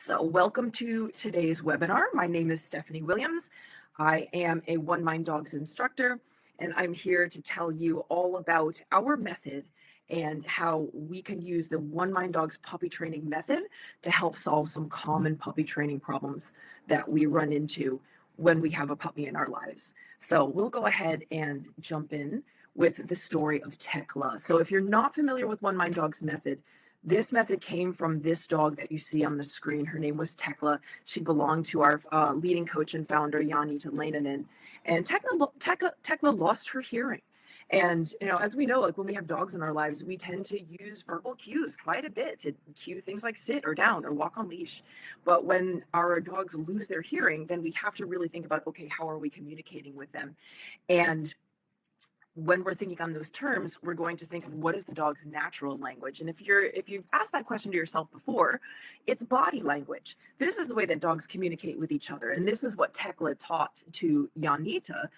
So, welcome to today's webinar. My name is Stephanie Williams. I am a One Mind Dogs instructor, and I'm here to tell you all about our method and how we can use the One Mind Dogs puppy training method to help solve some common puppy training problems that we run into when we have a puppy in our lives. So, we'll go ahead and jump in with the story of Tekla. So, if you're not familiar with One Mind Dogs method, this method came from this dog that you see on the screen. Her name was Tekla. She belonged to our leading coach and founder, Janita Leinonen. And Tekla lost her hearing. And, as we know, like when we have dogs in our lives, we tend to use verbal cues quite a bit to cue things like sit or down or walk on leash. But when our dogs lose their hearing, then we have to really think about, okay, how are we communicating with them? And when we're thinking on those terms, we're going to think of what is the dog's natural language. And if you've asked that question to yourself before, it's body language. This is the way that dogs communicate with each other. And this is what Tekla taught to Janita,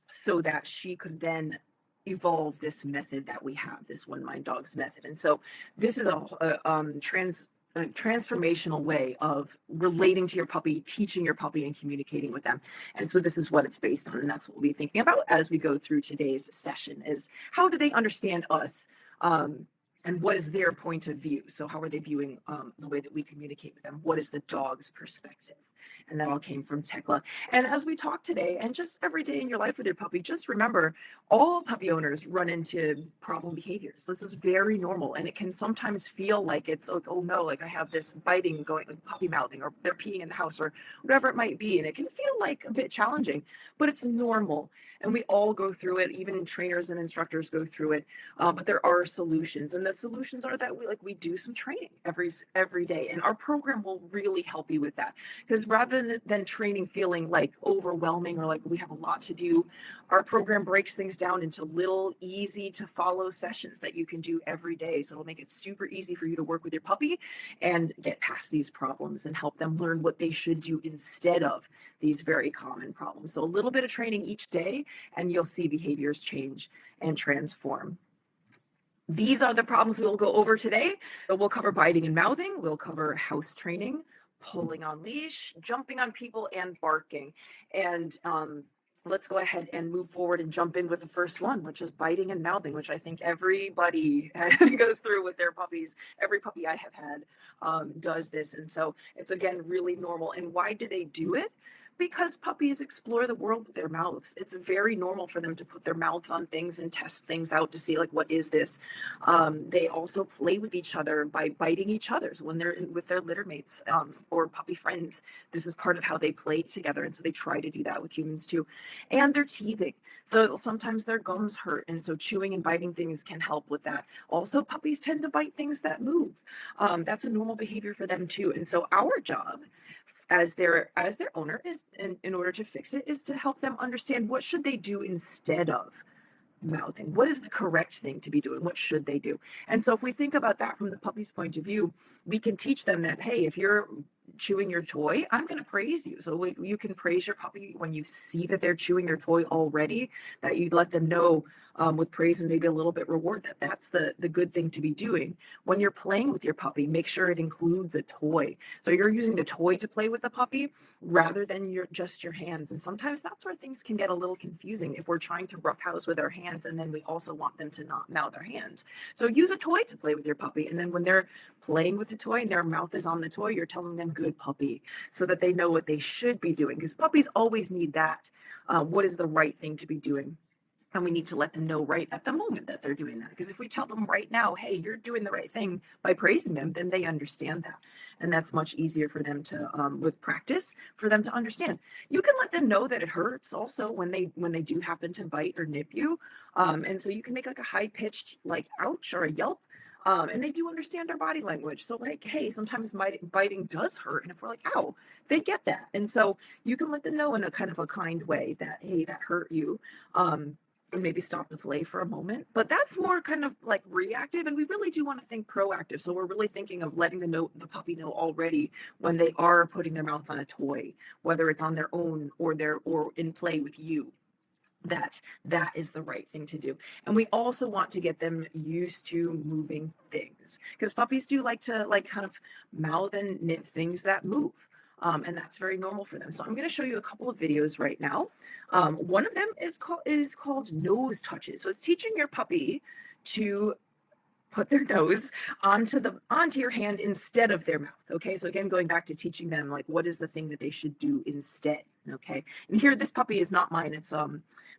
so that she could then evolve this method that we have, this One Mind Dogs method. And so this is a transformational way of relating to your puppy, teaching your puppy, and communicating with them. And so this is what it's based on, and that's what we'll be thinking about as we go through today's session: is how do they understand us, and what is their point of view? So how are they viewing the way that we communicate with them? What is the dog's perspective? And that all came from Tekla. And as we talk today, and just every day in your life with your puppy, just remember, all puppy owners run into problem behaviors. This is very normal. And it can sometimes feel like it's like, oh no, like I have this biting going, like puppy mouthing, or they're peeing in the house, or whatever it might be. And it can feel like a bit challenging, but it's normal. And we all go through it. Even trainers and instructors go through it. But there are solutions. And the solutions are that we do some training every day. And our program will really help you with that. Because rather than training feeling like overwhelming or like we have a lot to do, our program breaks things down into little easy to follow sessions that you can do every day. So it'll make it super easy for you to work with your puppy and get past these problems and help them learn what they should do instead of these very common problems. So a little bit of training each day, and you'll see behaviors change and transform. These are the problems we'll go over today. So we'll cover biting and mouthing. We'll cover house training, pulling on leash, jumping on people, and barking. And let's go ahead and move forward and jump in with the first one, which is biting and mouthing, which I think everybody goes through with their puppies. Every puppy I have had does this. And so it's, again, really normal. And why do they do it? Because puppies explore the world with their mouths. It's very normal for them to put their mouths on things and test things out to see, like, what is this? They also play with each other by biting each other. So when they're with their litter mates or puppy friends, this is part of how they play together. And so they try to do that with humans too. And they're teething. So sometimes their gums hurt. And so chewing and biting things can help with that. Also, puppies tend to bite things that move. That's a normal behavior for them too. And so our job as their owner is, in order to fix it, is to help them understand what should they do instead of mouthing. What is the correct thing to be doing? What should they do? And so if we think about that from the puppy's point of view, we can teach them that, hey, if you're chewing your toy, I'm going to praise you. So you can praise your puppy when you see that they're chewing their toy already, that you let them know with praise and maybe a little bit reward that that's the good thing to be doing. When you're playing with your puppy, make sure it includes a toy. So you're using the toy to play with the puppy rather than just your hands. And sometimes that's where things can get a little confusing if we're trying to roughhouse with our hands and then we also want them to not mouth their hands. So use a toy to play with your puppy. And then when they're playing with the toy and their mouth is on the toy, you're telling them good puppy, so that they know what they should be doing, because puppies always need that. What is the right thing to be doing? And we need to let them know right at the moment that they're doing that. Because if we tell them right now, hey, you're doing the right thing by praising them, then they understand that. And that's much easier for them to, with practice, for them to understand. You can let them know that it hurts also when they do happen to bite or nip you. And so you can make like a high-pitched like ouch or a yelp. And they do understand our body language. So like, hey, sometimes biting does hurt. And if we're like, ow, they get that. And so you can let them know in a kind of a kind way that, hey, that hurt you. And maybe stop the play for a moment. But that's more kind of like reactive, and we really do want to think proactive. So we're really thinking of letting the puppy know already when they are putting their mouth on a toy, whether it's on their own or in play with you. that is the right thing to do. And we also want to get them used to moving things, because puppies do like to kind of mouth and nip things that move. And that's very normal for them. So I'm going to show you a couple of videos right now. One of them is called nose touches. So it's teaching your puppy to put their nose onto your hand instead of their mouth. Okay, so again, going back to teaching them like what is the thing that they should do instead. Okay, and here this puppy is not mine. It's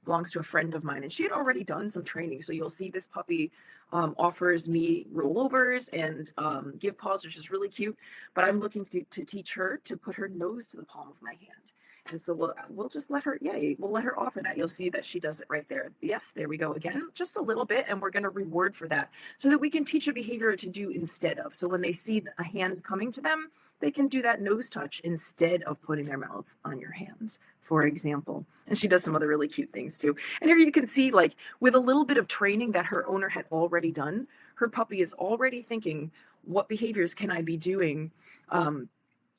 belongs to a friend of mine, and she had already done some training. So you'll see this puppy offers me rollovers and give paws, which is really cute. But I'm looking to teach her to put her nose to the palm of my hand. And so we'll just let her, yay, we'll let her offer that. You'll see that she does it right there. Yes, there we go again, just a little bit, and we're going to reward for that so that we can teach a behavior to do instead of. So when they see a hand coming to them, they can do that nose touch instead of putting their mouths on your hands, for example. And she does some other really cute things too. And here you can see, like, with a little bit of training that her owner had already done, her puppy is already thinking, what behaviors can I be doing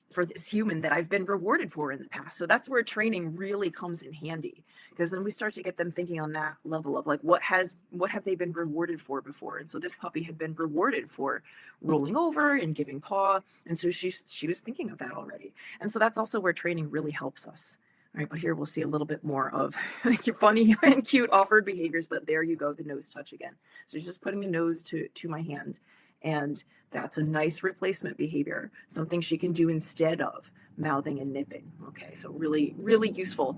for this human that I've been rewarded for in the past? So that's where training really comes in handy, because then we start to get them thinking on that level of like, what have they been rewarded for before? And so this puppy had been rewarded for rolling over and giving paw. And so she was thinking of that already. And so that's also where training really helps us. All right, but here we'll see a little bit more of funny and cute offered behaviors, but there you go, the nose touch again. So she's just putting the nose to my hand, and that's a nice replacement behavior, something she can do instead of mouthing and nipping. Okay, so really, really useful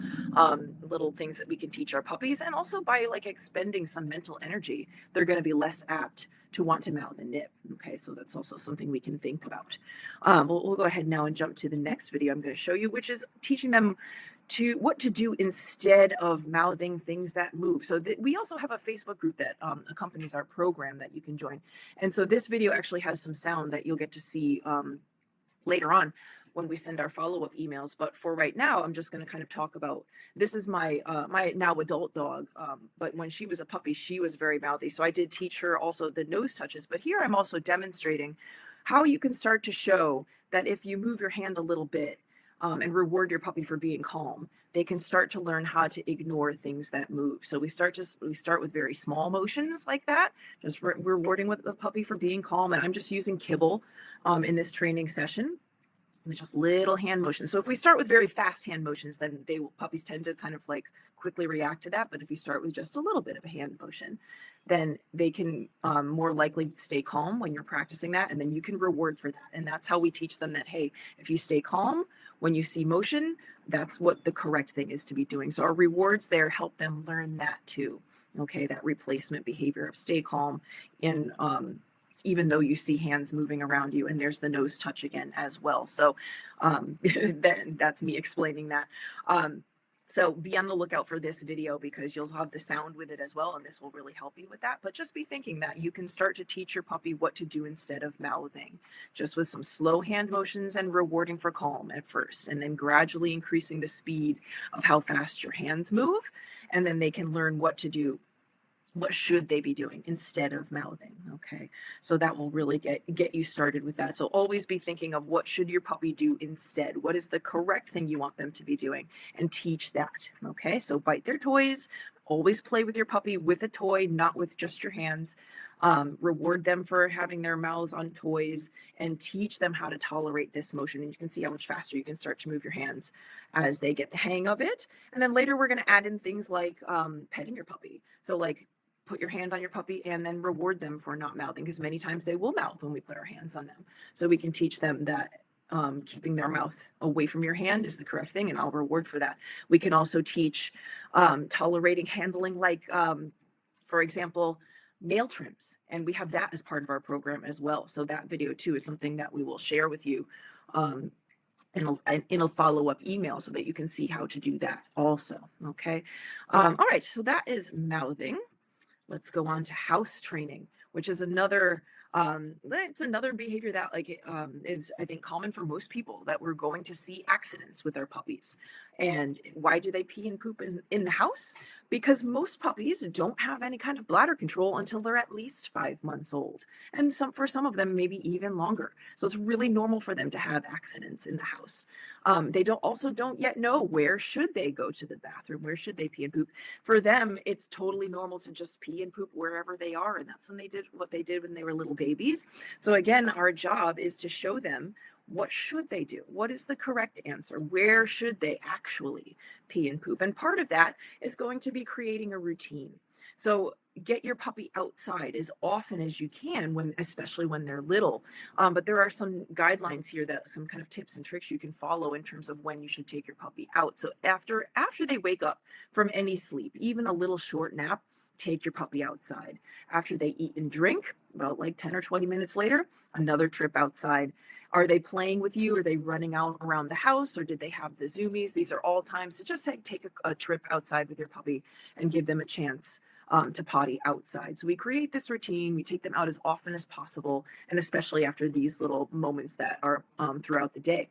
little things that we can teach our puppies. And also by like expending some mental energy, they're going to be less apt to want to mouth and nip. Okay, so that's also something we can think about. We'll go ahead now and jump to the next video I'm going to show you, which is teaching them what to do instead of mouthing things that move. So we also have a Facebook group that accompanies our program that you can join. And so this video actually has some sound that you'll get to see later on when we send our follow-up emails. But for right now, I'm just going to kind of talk about, this is my my now adult dog, but when she was a puppy, she was very mouthy. So I did teach her also the nose touches, but here I'm also demonstrating how you can start to show that if you move your hand a little bit, and reward your puppy for being calm, they can start to learn how to ignore things that move. So we start with very small motions like that, just rewarding with the puppy for being calm. And I'm just using kibble in this training session with just little hand motions. So if we start with very fast hand motions, then puppies tend to kind of like quickly react to that. But if you start with just a little bit of a hand motion, then they can more likely stay calm when you're practicing that. And then you can reward for that. And that's how we teach them that, hey, if you stay calm when you see motion, that's what the correct thing is to be doing. So our rewards there help them learn that too. Okay, that replacement behavior of stay calm in even though you see hands moving around you. And there's the nose touch again as well. So that's me explaining that. So be on the lookout for this video, because you'll have the sound with it as well, and this will really help you with that. But just be thinking that you can start to teach your puppy what to do instead of mouthing, just with some slow hand motions and rewarding for calm at first, and then gradually increasing the speed of how fast your hands move, and then they can learn what to do. What should they be doing instead of mouthing? Okay, so that will really get you started with that. So always be thinking of what should your puppy do instead? What is the correct thing you want them to be doing, and teach that. Okay, so bite their toys. Always play with your puppy with a toy, not with just your hands. Reward them for having their mouths on toys, and teach them how to tolerate this motion. And you can see how much faster you can start to move your hands as they get the hang of it. And then later we're going to add in things like petting your puppy. So like, put your hand on your puppy and then reward them for not mouthing, because many times they will mouth when we put our hands on them. So we can teach them that keeping their mouth away from your hand is the correct thing, and I'll reward for that. We can also teach tolerating handling, like, for example, nail trims. And we have that as part of our program as well. So that video too is something that we will share with you in a follow-up email, so that you can see how to do that also. Okay. All right. So that is mouthing. Let's go on to house training, which is another it's another behavior that is, I think, common for most people, that we're going to see accidents with our puppies. And why do they pee and poop in the house? Because most puppies don't have any kind of bladder control until they're at least 5 months old. And for some of them, maybe even longer. So it's really normal for them to have accidents in the house. They don't yet know where should they go to the bathroom, where should they pee and poop. For them, it's totally normal to just pee and poop wherever they are. And that's when they did what they did when they were little babies. So again, our job is to show them what should they do? What is the correct answer? Where should they actually pee and poop? And part of that is going to be creating a routine. So get your puppy outside as often as you can, especially when they're little. But there are some guidelines here, that some kind of tips and tricks you can follow in terms of when you should take your puppy out. So after they wake up from any sleep, even a little short nap, take your puppy outside. After they eat and drink, about like 10 or 20 minutes later, another trip outside. Are they playing with you? Are they running out around the house, or did they have the zoomies? These are all times to just like take a trip outside with your puppy and give them a chance to potty outside. So we create this routine. We take them out as often as possible, and especially after these little moments that are throughout the day.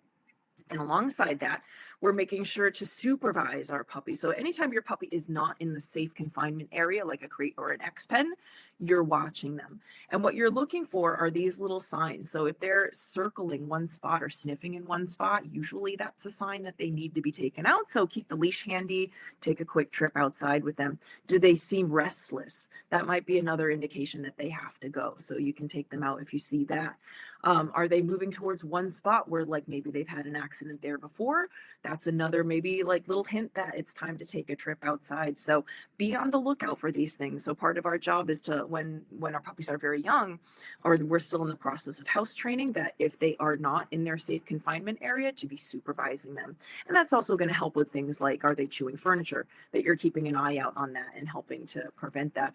And alongside that, we're making sure to supervise our puppy. So anytime your puppy is not in the safe confinement area, like a crate or an X pen, you're watching them. And what you're looking for are these little signs. So if they're circling one spot or sniffing in one spot, usually that's a sign that they need to be taken out. So keep the leash handy, take a quick trip outside with them. Do they seem restless? That might be another indication that they have to go. So you can take them out if you see that. Are they moving towards one spot where like maybe they've had an accident there before? That's another maybe like little hint that it's time to take a trip outside. So be on the lookout for these things. So part of our job is to, when our puppies are very young, or we're still in the process of house training, that if they are not in their safe confinement area, to be supervising them. And that's also going to help with things like, are they chewing furniture, that you're keeping an eye out on that and helping to prevent that.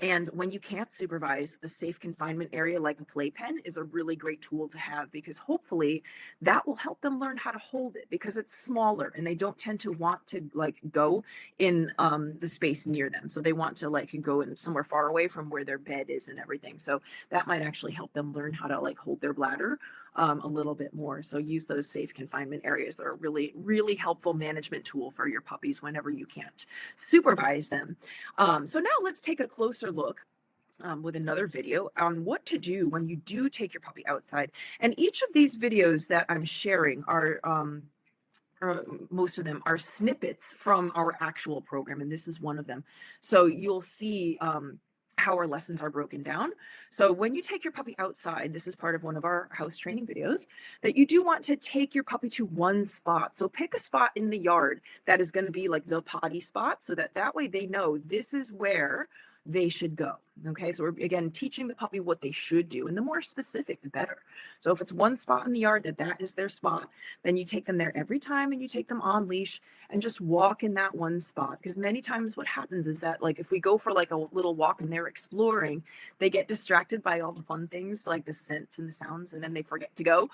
And when you can't supervise, a safe confinement area like a playpen is a really great tool to have, because hopefully that will help them learn how to hold it, because it's smaller and they don't tend to want to like go in the space near them. So they want to like go in somewhere far away from where their bed is and everything. So that might actually help them learn how to like hold their bladder a little bit more. So use those safe confinement areas. They're a really, really helpful management tool for your puppies whenever you can't supervise them. So now let's take a closer look with another video on what to do when you do take your puppy outside. And each of these videos that I'm sharing are most of them are snippets from our actual program, and this is one of them. So you'll see how our lessons are broken down. So when you take your puppy outside, this is part of one of our house training videos, that you do want to take your puppy to one spot. So pick a spot in the yard that is going to be like the potty spot, so that way they know this is where they should go. Okay, so we're again teaching the puppy what they should do, and the more specific, the better. So if it's one spot in the yard that is their spot, then you take them there every time, and you take them on leash and just walk in that one spot. Because many times what happens is that, like, if we go for like a little walk and they're exploring, they get distracted by all the fun things like the scents and the sounds, and then they forget to go.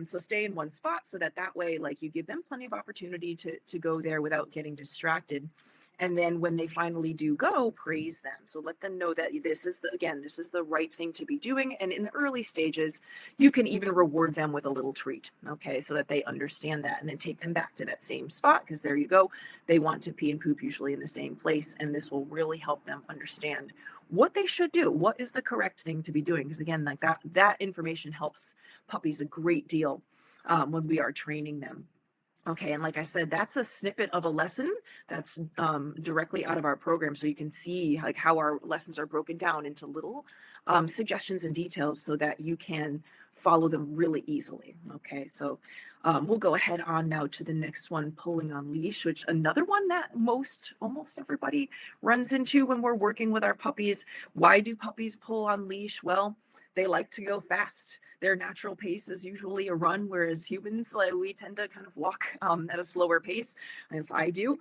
So stay in one spot, so that way, like, you give them plenty of opportunity to go there without getting distracted. And then when they finally do go, praise them. So let them know that this is the right thing to be doing. And in the early stages, you can even reward them with a little treat. Okay, so that they understand that, and then take them back to that same spot, because there you go. They want to pee and poop usually in the same place. And this will really help them understand what they should do. What is the correct thing to be doing? Because again, like that information helps puppies a great deal when we are training them. Okay, and like I said, that's a snippet of a lesson that's directly out of our program. So you can see like how our lessons are broken down into little suggestions and details, so that you can follow them really easily. Okay, so we'll go ahead on now to the next one, pulling on leash, which another one that almost everybody runs into when we're working with our puppies. Why do puppies pull on leash? Well, they like to go fast. Their natural pace is usually a run, whereas humans, like, we tend to kind of walk at a slower pace, as I do.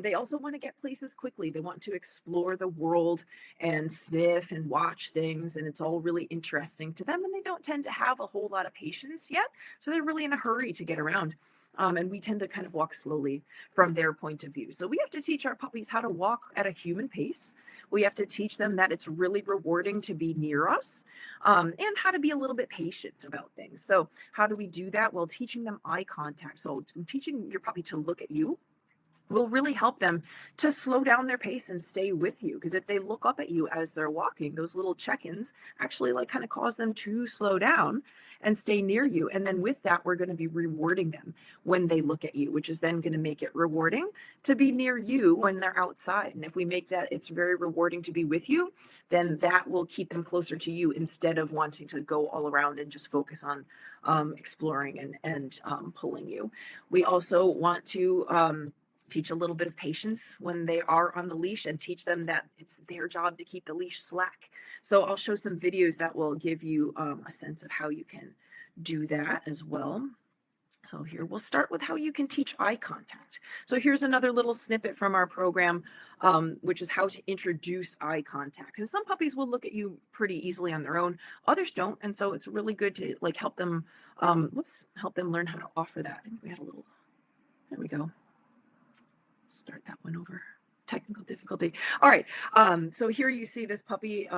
They also want to get places quickly. They want to explore the world and sniff and watch things, and it's all really interesting to them, and they don't tend to have a whole lot of patience yet, so they're really in a hurry to get around. And we tend to kind of walk slowly from their point of view. So we have to teach our puppies how to walk at a human pace. We have to teach them that it's really rewarding to be near us, and how to be a little bit patient about things. So how do we do that? Well, teaching them eye contact. So teaching your puppy to look at you will really help them to slow down their pace and stay with you. Because if they look up at you as they're walking, those little check-ins actually like kind of cause them to slow down and stay near you. And then with that, we're going to be rewarding them when they look at you, which is then going to make it rewarding to be near you when they're outside. And if we make that it's very rewarding to be with you, then that will keep them closer to you instead of wanting to go all around and just focus on exploring and pulling you. We also want to teach a little bit of patience when they are on the leash and teach them that it's their job to keep the leash slack. So I'll show some videos that will give you a sense of how you can do that as well. So here we'll start with how you can teach eye contact. So here's another little snippet from our program, which is how to introduce eye contact. And some puppies will look at you pretty easily on their own, others don't. And so it's really good to like help them, help them learn how to offer that. I think we had a little, there we go. Start that one over. Technical difficulty. All right. So here you see this puppy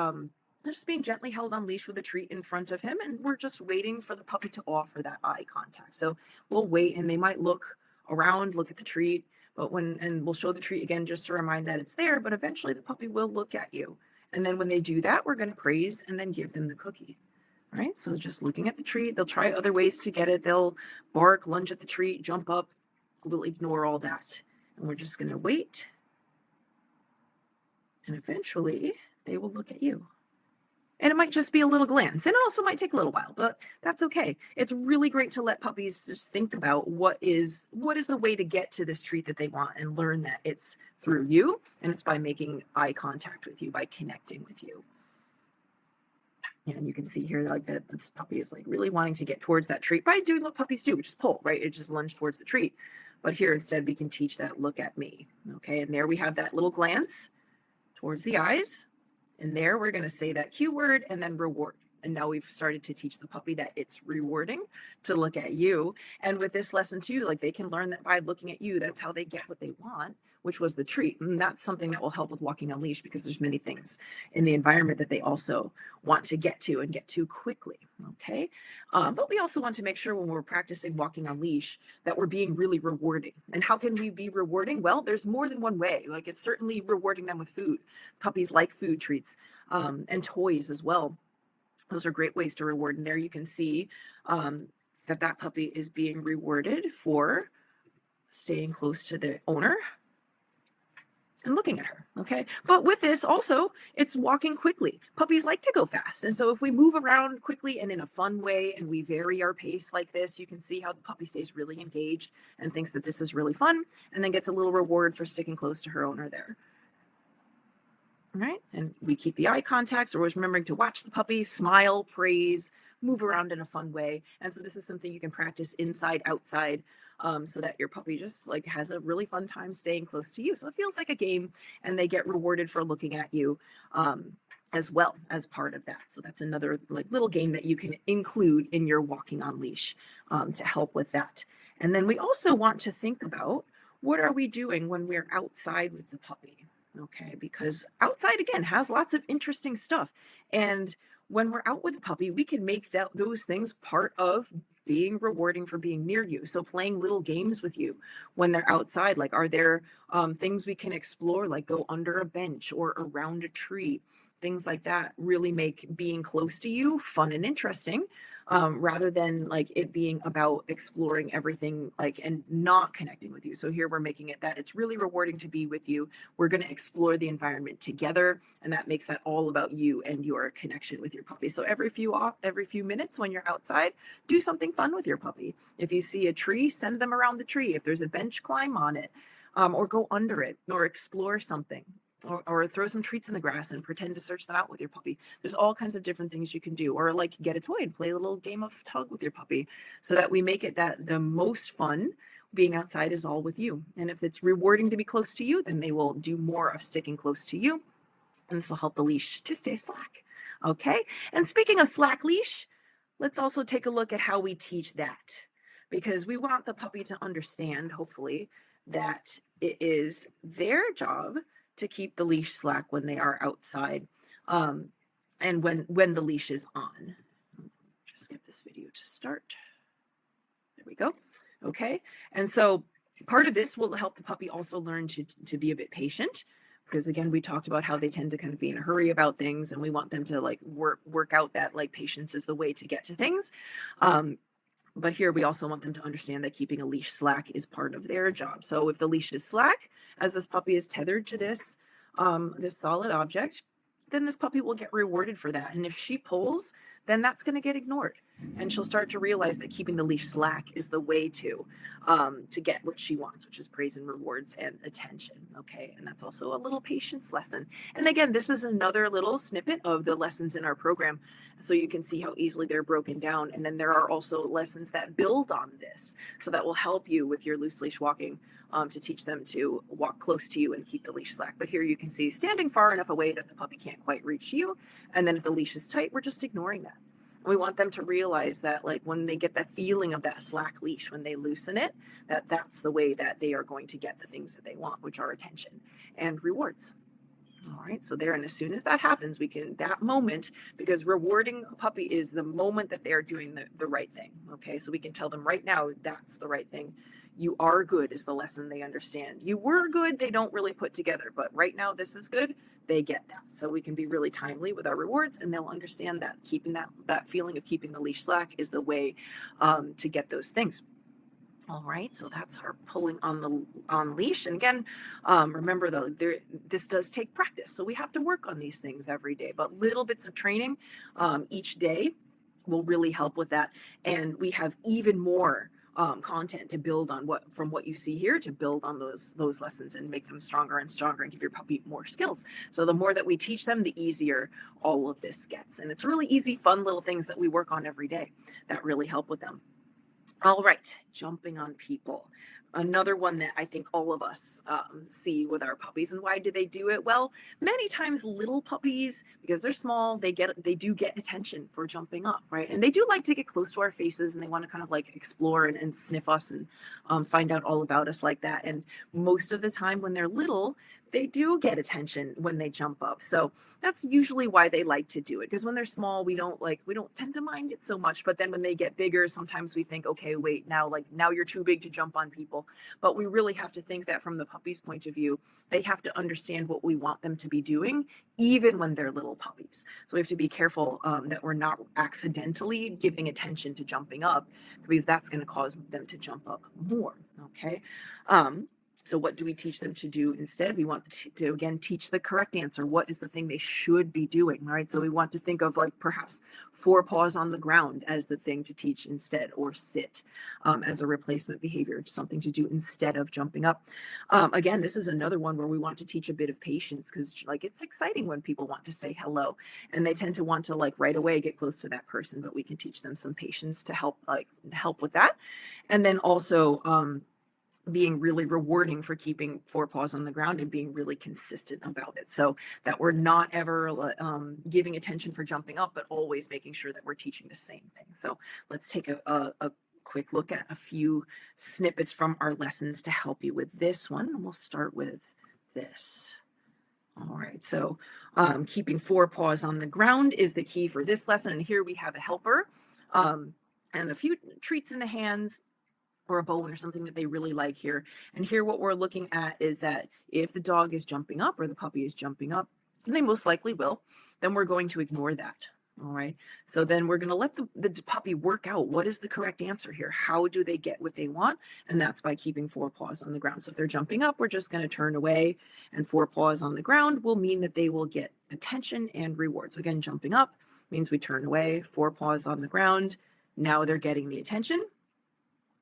just being gently held on leash with a treat in front of him, and we're just waiting for the puppy to offer that eye contact. So we'll wait, and they might look around, look at the treat, and we'll show the treat again just to remind that it's there, but eventually the puppy will look at you. And then when they do that, we're going to praise and then give them the cookie. All right. So just looking at the treat, they'll try other ways to get it. They'll bark, lunge at the treat, jump up. We'll ignore all that. And we're just going to wait. And eventually they will look at you. And it might just be a little glance. And it also might take a little while, but that's okay. It's really great to let puppies just think about what is the way to get to this treat that they want, and learn that it's through you, and it's by making eye contact with you, by connecting with you. And you can see here like that this puppy is like really wanting to get towards that treat by doing what puppies do, which is pull, right? It just lunge towards the treat. But here instead we can teach that look at me. Okay, and there we have that little glance towards the eyes. And there we're going to say that cue word and then reward. And now we've started to teach the puppy that it's rewarding to look at you. And with this lesson too, like they can learn that by looking at you, that's how they get what they want, which was the treat. And that's something that will help with walking on leash, because there's many things in the environment that they also want to get to and get to quickly. Okay. But we also want to make sure when we're practicing walking on leash that we're being really rewarding. And how can we be rewarding? Well, there's more than one way. Like it's certainly rewarding them with food. Puppies like food treats, and toys as well. Those are great ways to reward. And there you can see that puppy is being rewarded for staying close to the owner and looking at her. Okay. But with this also, it's walking quickly. Puppies like to go fast. And so if we move around quickly and in a fun way, and we vary our pace like this, you can see how the puppy stays really engaged and thinks that this is really fun, and then gets a little reward for sticking close to her owner there. All right. And we keep the eye contact. So we're always remembering to watch the puppy, smile, praise, move around in a fun way. And so this is something you can practice inside, outside, so that your puppy just like has a really fun time staying close to you. So it feels like a game, and they get rewarded for looking at you as well as part of that. So that's another like little game that you can include in your walking on leash to help with that. And then we also want to think about, what are we doing when we're outside with the puppy? Okay, because outside again has lots of interesting stuff. And when we're out with a puppy, we can make those things part of being rewarding for being near you. So playing little games with you when they're outside, like are there things we can explore, like go under a bench or around a tree, things like that really make being close to you fun and interesting, rather than like it being about exploring everything like and not connecting with you. So here we're making it that it's really rewarding to be with you. We're going to explore the environment together, and that makes that all about you and your connection with your puppy. So every few minutes when you're outside, do something fun with your puppy. If you see a tree, send them around the tree. If there's a bench, climb on it, or go under it, or explore something. Or throw some treats in the grass and pretend to search them out with your puppy. There's all kinds of different things you can do. Or like get a toy and play a little game of tug with your puppy, so that we make it that the most fun being outside is all with you. And if it's rewarding to be close to you, then they will do more of sticking close to you. And this will help the leash to stay slack. Okay. And speaking of slack leash, let's also take a look at how we teach that. because we want the puppy to understand, hopefully, that it is their job to keep the leash slack when they are outside, um, and when the leash is on. Just get this video to start. There we go. Okay. And so part of this will help the puppy also learn to be a bit patient, because again, we talked about how they tend to kind of be in a hurry about things, and we want them to like work out that like patience is the way to get to things. But here we also want them to understand that keeping a leash slack is part of their job. So if the leash is slack, as this puppy is tethered to this solid object, then this puppy will get rewarded for that. And if she pulls, then that's going to get ignored. And she'll start to realize that keeping the leash slack is the way to get what she wants, which is praise and rewards and attention. Okay. And that's also a little patience lesson. And again, this is another little snippet of the lessons in our program, so you can see how easily they're broken down. And then there are also lessons that build on this. So that will help you with your loose leash walking, to teach them to walk close to you and keep the leash slack. But here you can see standing far enough away that the puppy can't quite reach you. And then if the leash is tight, we're just ignoring that. We want them to realize that, like, when they get that feeling of that slack leash, when they loosen it, that's the way that they are going to get the things that they want, which are attention and rewards. All right, so there, and as soon as that happens, we can, that moment, because rewarding a puppy is the moment that they're doing the right thing. Okay, so we can tell them right now, that's the right thing. You are good is the lesson they understand. You were good, they don't really put together, but right now this is good, they get that. So we can be really timely with our rewards, and they'll understand that keeping that feeling of keeping the leash slack is the way to get those things. All right, so that's our pulling on leash. And again, remember though, this does take practice. So we have to work on these things every day, but little bits of training each day will really help with that. And we have even more content to build on from what you see here, to build on those lessons and make them stronger and stronger and give your puppy more skills. So the more that we teach them, the easier all of this gets. And it's really easy, fun little things that we work on every day that really help with them. All right, jumping on people. Another one that I think all of us see with our puppies. And why do they do it? Well, many times little puppies, because they're small, they do get attention for jumping up, right? And they do like to get close to our faces, and they want to kind of like explore and sniff us and find out all about us like that. And most of the time when they're little, they do get attention when they jump up. So that's usually why they like to do it, because when they're small, we don't tend to mind it so much. But then when they get bigger, sometimes we think, okay, wait, now you're too big to jump on people. But we really have to think that from the puppy's point of view, they have to understand what we want them to be doing, even when they're little puppies. So we have to be careful that we're not accidentally giving attention to jumping up, because that's going to cause them to jump up more. Okay. So what do we teach them to do instead? We want to again, teach the correct answer. What is the thing they should be doing, right? So we want to think of like perhaps forepaws on the ground as the thing to teach instead, or sit as a replacement behavior, something to do instead of jumping up. Again, this is another one where we want to teach a bit of patience, because like it's exciting when people want to say hello, and they tend to want to like right away get close to that person, but we can teach them some patience to help with that. And then also, being really rewarding for keeping forepaws on the ground and being really consistent about it, so that we're not ever giving attention for jumping up, but always making sure that we're teaching the same thing. So let's take a quick look at a few snippets from our lessons to help you with this one. We'll start with this. All right, so keeping forepaws on the ground is the key for this lesson. And here we have a helper and a few treats in the hands, or a bone or something that they really like here. And here what we're looking at is that if the dog is jumping up or the puppy is jumping up, and they most likely will, then we're going to ignore that. All right. So then we're going to let the puppy work out what is the correct answer here. How do they get what they want? And that's by keeping forepaws on the ground. So if they're jumping up, we're just going to turn away, and forepaws on the ground will mean that they will get attention and reward. So again, jumping up means we turn away, forepaws on the ground. Now they're getting the attention,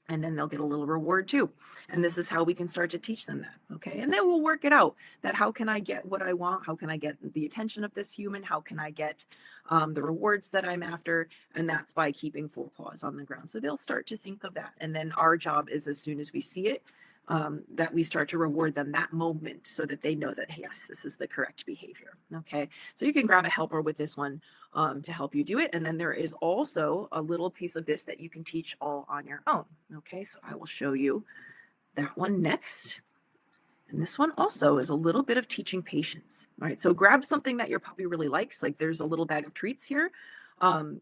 and then they'll get a little reward too. And this is how we can start to teach them that. Okay. And then we'll work it out, that how can I get what I want? How can I get the attention of this human? How can I get the rewards that I'm after? And that's by keeping forepaws on the ground. So they'll start to think of that. And then our job is, as soon as we see it, that we start to reward them that moment, so that they know that, yes, this is the correct behavior. Okay. So you can grab a helper with this one to help you do it. And then there is also a little piece of this that you can teach all on your own. Okay, so I will show you that one next. And this one also is a little bit of teaching patience. All right, so grab something that your puppy really likes. Like there's a little bag of treats here. And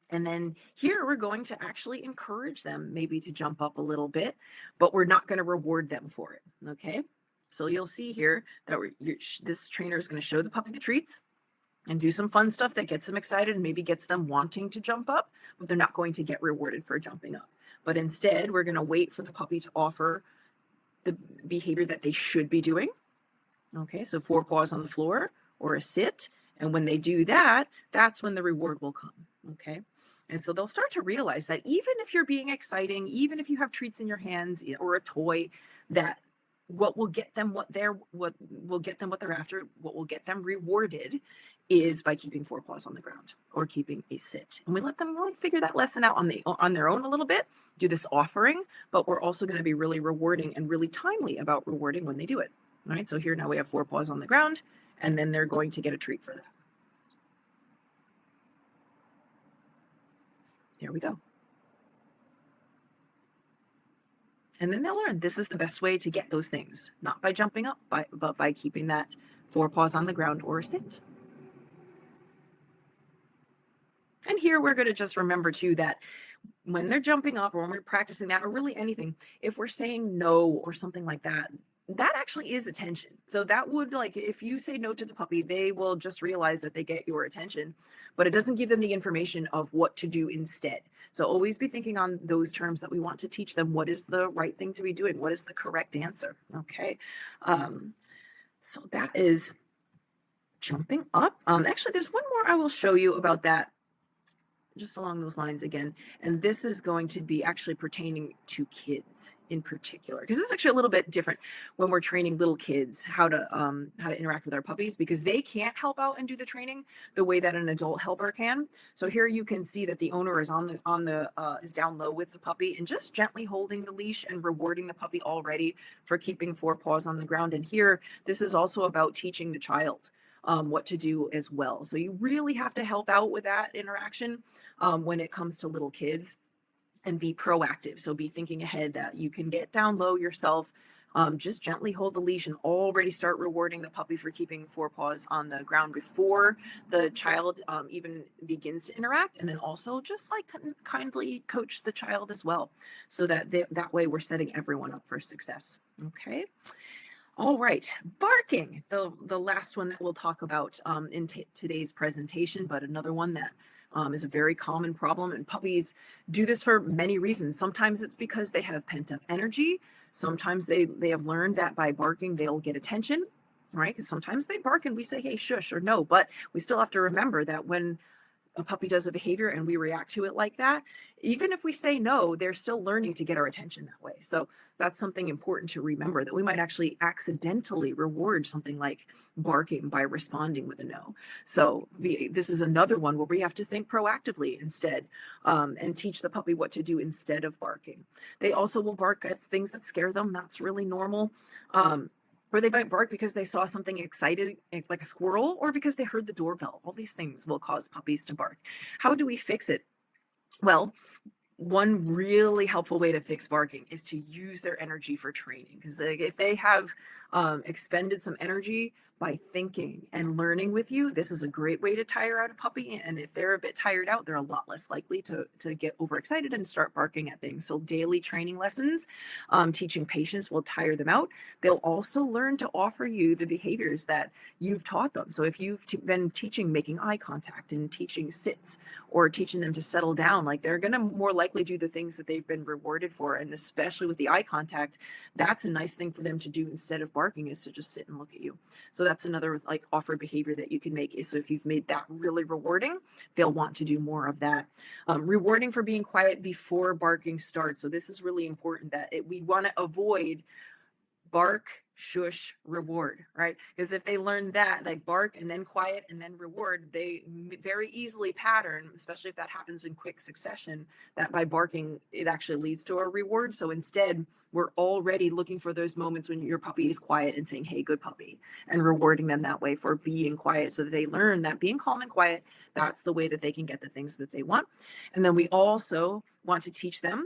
then here we're going to actually encourage them maybe to jump up a little bit, but we're not going to reward them for it. Okay, so you'll see here that this trainer is going to show the puppy the treats and do some fun stuff that gets them excited and maybe gets them wanting to jump up, but they're not going to get rewarded for jumping up. But instead, we're going to wait for the puppy to offer the behavior that they should be doing. Okay, so 4 paws on the floor or a sit. And when they do that, that's when the reward will come. Okay, and so they'll start to realize that even if you're being exciting, even if you have treats in your hands or a toy, that what will get them what they're after, what will get them rewarded is by keeping 4 paws on the ground or keeping a sit. And we let them really figure that lesson out on their own a little bit, do this offering, but we're also going to be really rewarding and really timely about rewarding when they do it. All right, so here now we have 4 paws on the ground, and then they're going to get a treat for that. There we go. And then they'll learn this is the best way to get those things, not by jumping up, but by keeping that 4 paws on the ground or a sit. And here we're going to just remember too that when they're jumping up or when we're practicing that or really anything, if we're saying no or something like that, that actually is attention. So that would, like, if you say no to the puppy, they will just realize that they get your attention, but it doesn't give them the information of what to do instead. So always be thinking on those terms that we want to teach them. What is the right thing to be doing? What is the correct answer? Okay. So that is jumping up. Actually, there's one more I will show you about that just along those lines again. And this is going to be actually pertaining to kids in particular, because this is actually a little bit different when we're training little kids how to interact with our puppies, because they can't help out and do the training the way that an adult helper can. So here you can see that the owner is is down low with the puppy and just gently holding the leash and rewarding the puppy already for keeping 4 paws on the ground. And here, this is also about teaching the child what to do as well. So you really have to help out with that interaction when it comes to little kids, and be proactive. So be thinking ahead that you can get down low yourself, just gently hold the leash and already start rewarding the puppy for keeping 4 paws on the ground before the child even begins to interact. And then also just like kindly coach the child as well, so that that way we're setting everyone up for success. Okay. All right, barking, the last one that we'll talk about in today's presentation, but another one that is a very common problem. And puppies do this for many reasons. Sometimes it's because they have pent up energy. Sometimes they have learned that by barking, they'll get attention, right? Because sometimes they bark and we say, hey, shush or no, but we still have to remember that when a puppy does a behavior and we react to it like that, even if we say no, they're still learning to get our attention that way. So that's something important to remember, that we might actually accidentally reward something like barking by responding with a no. So this is another one where we have to think proactively instead, and teach the puppy what to do instead of barking. They also will bark at things that scare them. That's really normal. Or they might bark because they saw something exciting, like a squirrel, or because they heard the doorbell. All these things will cause puppies to bark. How do we fix it? Well, one really helpful way to fix barking is to use their energy for training. Because if they have expended some energy by thinking and learning with you, this is a great way to tire out a puppy. And if they're a bit tired out, they're a lot less likely to get overexcited and start barking at things. So daily training lessons, teaching patience will tire them out. They'll also learn to offer you the behaviors that you've taught them. So if you've been teaching making eye contact and teaching sits or teaching them to settle down, like they're going to more likely do the things that they've been rewarded for. And especially with the eye contact, that's a nice thing for them to do instead of barking, is to just sit and look at you. So that's another like offered behavior that you can make. Is so if you've made that really rewarding, they'll want to do more of that. Rewarding for being quiet before barking starts. So this is really important, that we want to avoid bark, shush, reward, right? Because if they learn that, like bark and then quiet and then reward, they very easily pattern, especially if that happens in quick succession, that by barking, it actually leads to a reward. So instead, we're already looking for those moments when your puppy is quiet and saying, hey, good puppy, and rewarding them that way for being quiet so that they learn that being calm and quiet, that's the way that they can get the things that they want. And then we also want to teach them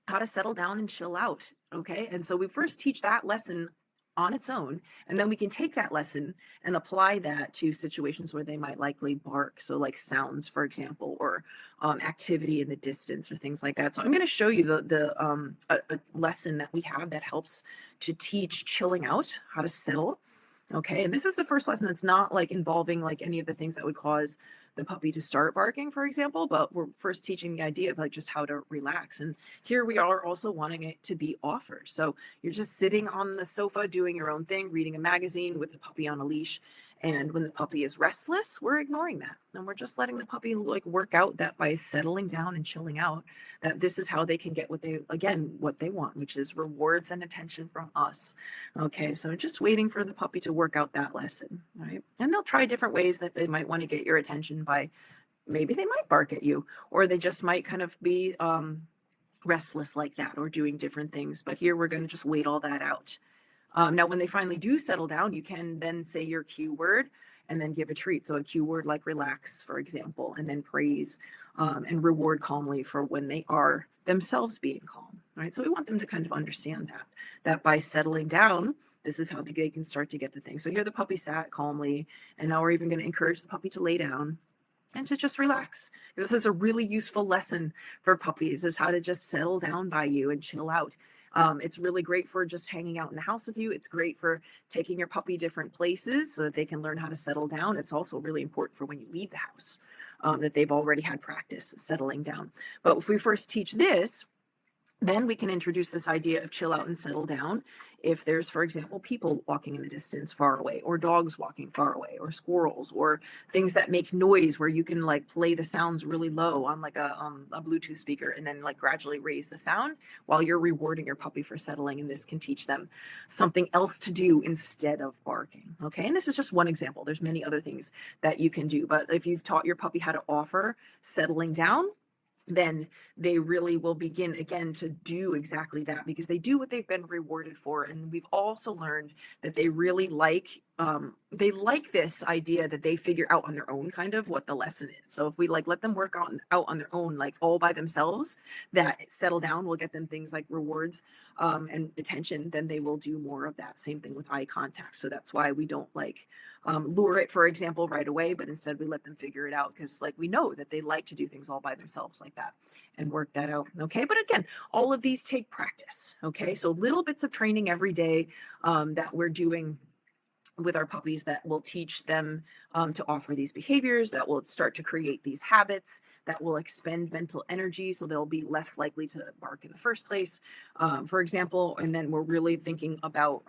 how to settle down and chill out. Okay. And so we first teach that lesson on its own, and then we can take that lesson and apply that to situations where they might likely bark. So, like sounds, for example, or activity in the distance, or things like that. So, I'm going to show you a lesson that we have that helps to teach chilling out, how to settle. Okay, and this is the first lesson that's not like involving like any of the things that would cause the puppy to start barking, for example, but we're first teaching the idea of like just how to relax. And here we are also wanting it to be offers. So you're just sitting on the sofa doing your own thing, reading a magazine with the puppy on a leash. And when the puppy is restless, we're ignoring that. And we're just letting the puppy like work out that by settling down and chilling out, that this is how they can get what they want, which is rewards and attention from us. Okay, so just waiting for the puppy to work out that lesson, right? And they'll try different ways that they might want to get your attention by maybe they might bark at you, or they just might kind of be restless like that, or doing different things. But here we're going to just wait all that out. Now, when they finally do settle down, you can then say your cue word and then give a treat. So a cue word like relax, for example, and then praise and reward calmly for when they are themselves being calm, right? So we want them to kind of understand that by settling down, this is how they can start to get the thing. So here the puppy sat calmly, and now we're even going to encourage the puppy to lay down and to just relax. This is a really useful lesson for puppies, is how to just settle down by you and chill out. It's really great for just hanging out in the house with you. It's great for taking your puppy different places so that they can learn how to settle down. It's also really important for when you leave the house, that they've already had practice settling down. But if we first teach this, then we can introduce this idea of chill out and settle down. If there's, for example, people walking in the distance far away, or dogs walking far away, or squirrels, or things that make noise where you can like play the sounds really low on like a Bluetooth speaker, and then like gradually raise the sound while you're rewarding your puppy for settling. And this can teach them something else to do instead of barking. Okay. And this is just one example. There's many other things that you can do. But if you've taught your puppy how to offer settling down, then they really will begin again to do exactly that, because they do what they've been rewarded for. And we've also learned that they really like this idea that they figure out on their own kind of what the lesson is. So if we like let them work out on their own, like all by themselves, that settle down will get them things like rewards and attention, then they will do more of that. Same thing with eye contact. So that's why we don't like lure it, for example, right away, but instead we let them figure it out, because like we know that they like to do things all by themselves like that and work that out. Okay. But again, all of these take practice. Okay. So little bits of training every day that we're doing with our puppies that will teach them to offer these behaviors, that will start to create these habits, that will expend mental energy, so they'll be less likely to bark in the first place, for example. And then we're really thinking about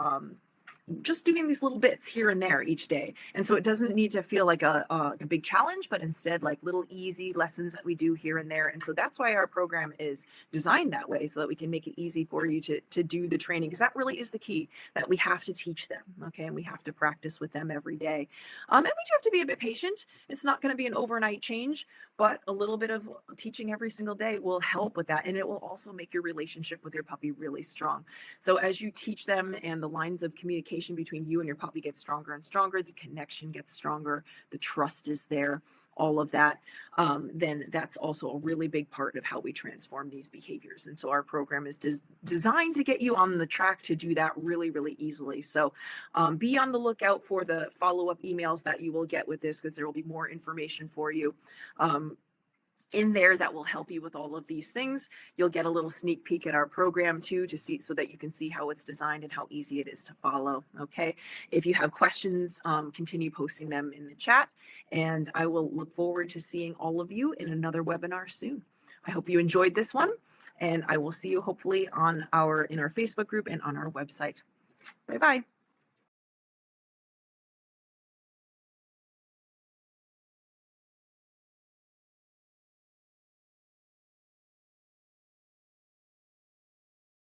just doing these little bits here and there each day. And so it doesn't need to feel like a big challenge, but instead like little easy lessons that we do here and there. And so that's why our program is designed that way, so that we can make it easy for you to do the training, because that really is the key, that we have to teach them. Okay. And we have to practice with them every day. And we do have to be a bit patient. It's not going to be an overnight change, but a little bit of teaching every single day will help with that. And it will also make your relationship with your puppy really strong. So as you teach them and the lines of communication between you and your puppy gets stronger and stronger, the connection gets stronger, the trust is there, all of that, then that's also a really big part of how we transform these behaviors. And so our program is designed to get you on the track to do that really, really easily. So be on the lookout for the follow-up emails that you will get with this, because there will be more information for you in there that will help you with all of these things. You'll get a little sneak peek at our program too, to see, so that you can see how it's designed and how easy it is to follow. Okay. If you have questions, continue posting them in the chat, and I will look forward to seeing all of you in another webinar soon. I hope you enjoyed this one, and I will see you hopefully in our Facebook group and on our website. Bye-bye.